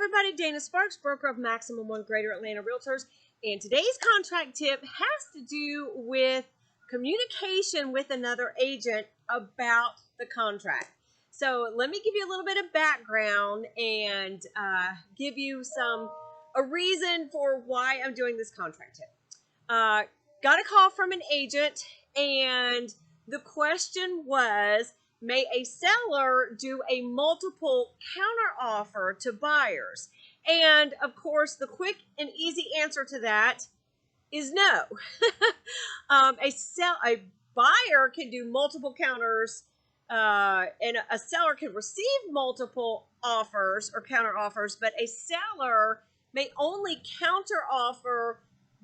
everybody, Dana Sparks, broker of Maximum One Greater Atlanta Realtors, and today's contract tip has to do with communication with another agent about the contract. So let me give you a little bit of background and give you a reason for why I'm doing this contract tip. Got a call from an agent, and the question was, may a seller do a multiple counteroffer to buyers? And of course, the quick and easy answer to that is no. A buyer can do multiple counters, and a seller can receive multiple offers or counteroffers, but a seller may only counteroffer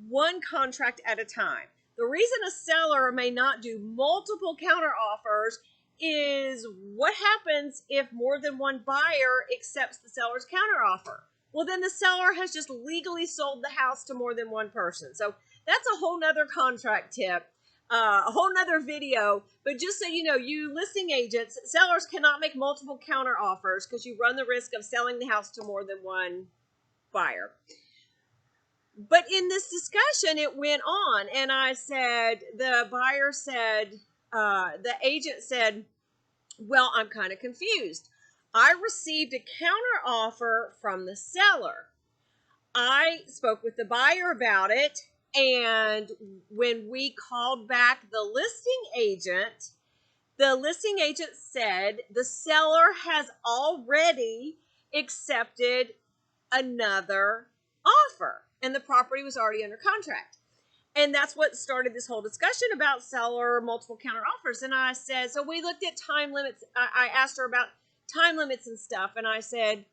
one contract at a time. The reason a seller may not do multiple counteroffers is what happens if more than one buyer accepts the seller's counteroffer. Well, then the seller has just legally sold the house to more than one person. So that's a whole nother contract tip, a whole nother video. But just so you know, you listing agents, sellers cannot make multiple counteroffers because you run the risk of selling the house to more than one buyer. But in this discussion, it went on, and I said, the agent said, well, I'm kind of confused. I received a counteroffer from the seller. I spoke with the buyer about it, and when we called back the listing agent said the seller has already accepted another offer, and the property was already under contract. And that's what started this whole discussion about seller multiple counter offers. And I said, so we looked at time limits. I asked her about time limits and stuff. And I said,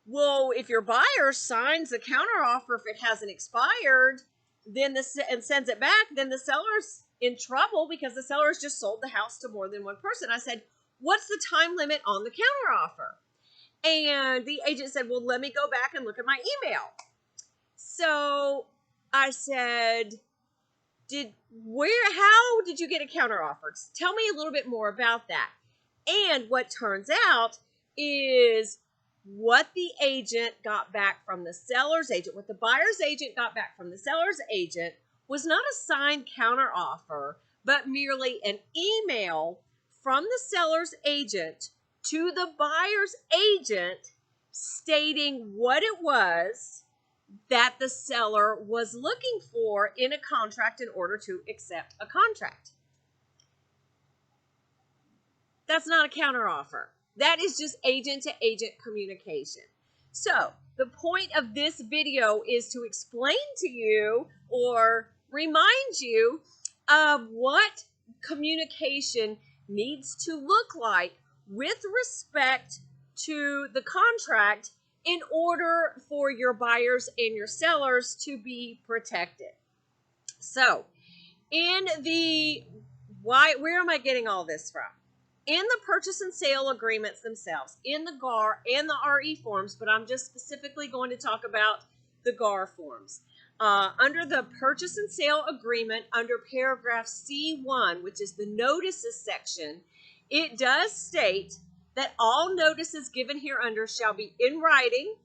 well, if your buyer signs the counter offer, if it hasn't expired, then and sends it back, then the seller's in trouble because the seller's just sold the house to more than one person. I said, what's the time limit on the counter offer? And the agent said, well, let me go back and look at my email. So I said, how did you get a counteroffer? Tell me a little bit more about that. And what turns out is what the agent got back from the seller's agent, what the buyer's agent got back from the seller's agent was not a signed counteroffer, but merely an email from the seller's agent to the buyer's agent stating what it was that the seller was looking for in a contract in order to accept a contract. That's not a counteroffer. That is just agent-to-agent communication. So the point of this video is to explain to you or remind you of what communication needs to look like with respect to the contract in order for your buyers and your sellers to be protected. So, where am I getting all this from? In the purchase and sale agreements themselves, in the GAR and the RE forms, but I'm just specifically going to talk about the GAR forms. Under the purchase and sale agreement, under paragraph C1, which is the notices section, it does state that all notices given hereunder shall be in writing.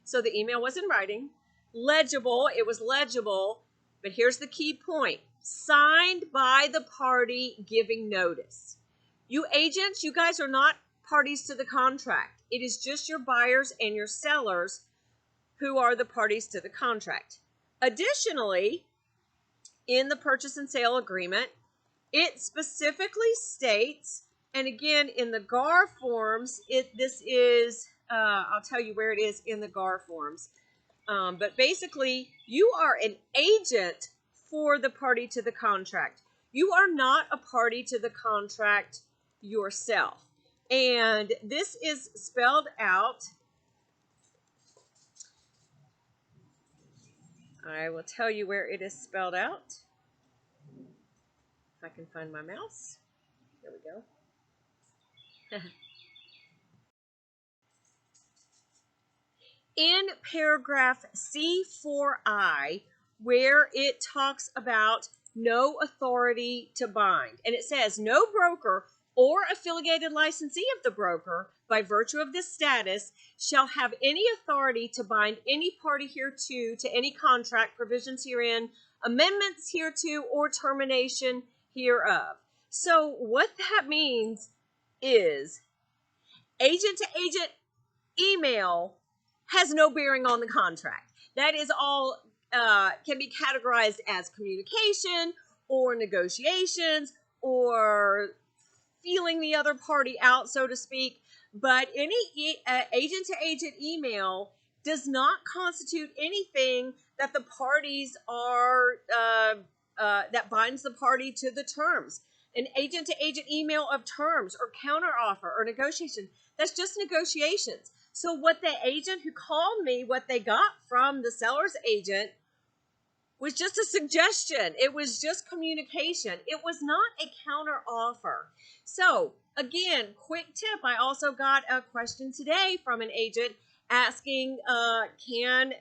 So the email was in writing. Legible, it was legible. But here's the key point. Signed by the party giving notice. You agents, you guys are not parties to the contract. It is just your buyers and your sellers who are the parties to the contract. Additionally, in the purchase and sale agreement, it specifically states, and again, in the GAR forms, I'll tell you where it is in the GAR forms. But basically, you are an agent for the party to the contract. You are not a party to the contract yourself. And this is spelled out. I will tell you where it is spelled out. If I can find my mouse. There we go. In paragraph C4I, where it talks about no authority to bind, and it says no broker or affiliated licensee of the broker, by virtue of this status, shall have any authority to bind any party hereto to any contract, provisions herein, amendments hereto, or termination hereof. So what that means is agent-to-agent email has no bearing on the contract. That is all can be categorized as communication or negotiations or feeling the other party out, so to speak. But any agent-to-agent email does not constitute anything that the parties are that binds the party to the terms. An agent-to-agent email of terms or counteroffer or negotiation, that's just negotiations. So what the agent who called me, what they got from the seller's agent was just a suggestion. It was just communication. It was not a counter offer. So again, quick tip. I also got a question today from an agent asking, can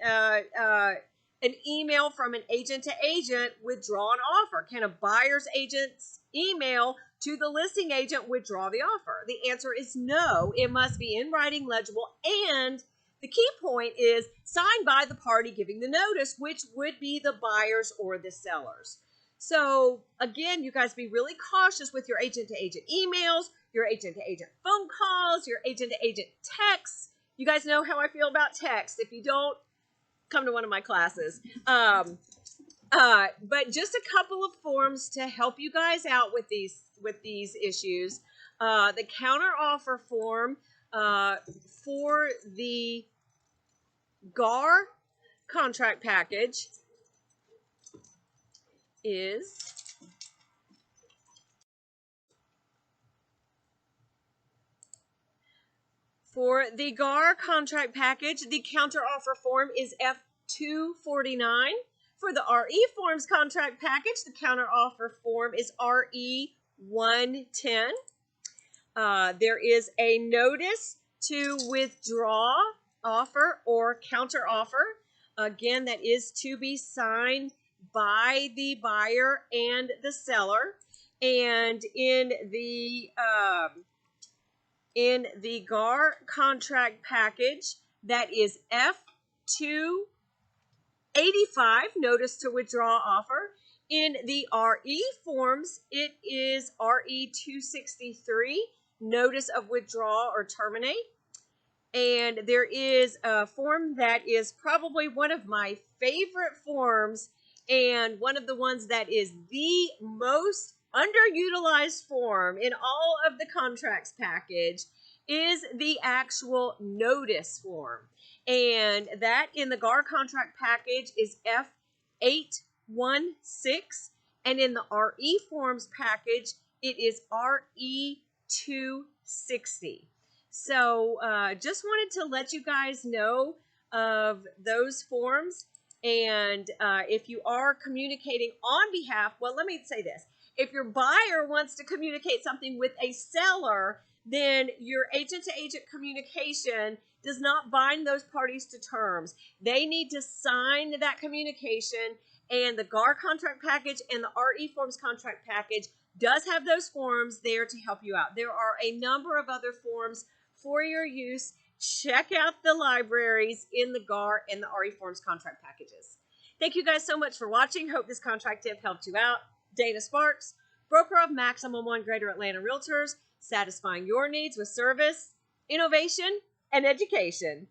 an email from an agent to agent withdraw an offer? Can a buyer's agent's email to the listing agent withdraw the offer? The answer is no. It must be in writing, legible, and the key point is signed by the party giving the notice, which would be the buyers or the sellers. So again, you guys be really cautious with your agent-to-agent emails, your agent-to-agent phone calls, your agent-to-agent texts. You guys know how I feel about text. If you don't, come to one of my classes. But just a couple of forms to help you guys out with these issues. The counteroffer form for the GAR contract package is the counteroffer form is F249. For the RE forms contract package, the counteroffer form is RE110. There is a notice to withdraw offer or counteroffer. Again, that is to be signed by the buyer and the seller. And in the GAR contract package, that is F285, notice to withdraw offer. In the RE forms, it is RE263, notice of withdraw or terminate. And there is a form that is probably one of my favorite forms and one of the ones that is the most underutilized form in all of the contracts package is the actual notice form. And that in the GAR contract package is F816. And in the RE forms package, it is RE260. So just wanted to let you guys know of those forms. And if you are communicating on behalf, well, let me say this. If your buyer wants to communicate something with a seller, then your agent-to-agent communication does not bind those parties to terms. They need to sign that communication, and the GAR contract package and the RE forms contract package does have those forms there to help you out. There are a number of other forms for your use. Check out the libraries in the GAR and the RE forms contract packages. Thank you guys so much for watching. Hope this contract tip helped you out. Dana Sparks, broker of Maximum One Greater Atlanta Realtors, satisfying your needs with service, innovation, and education.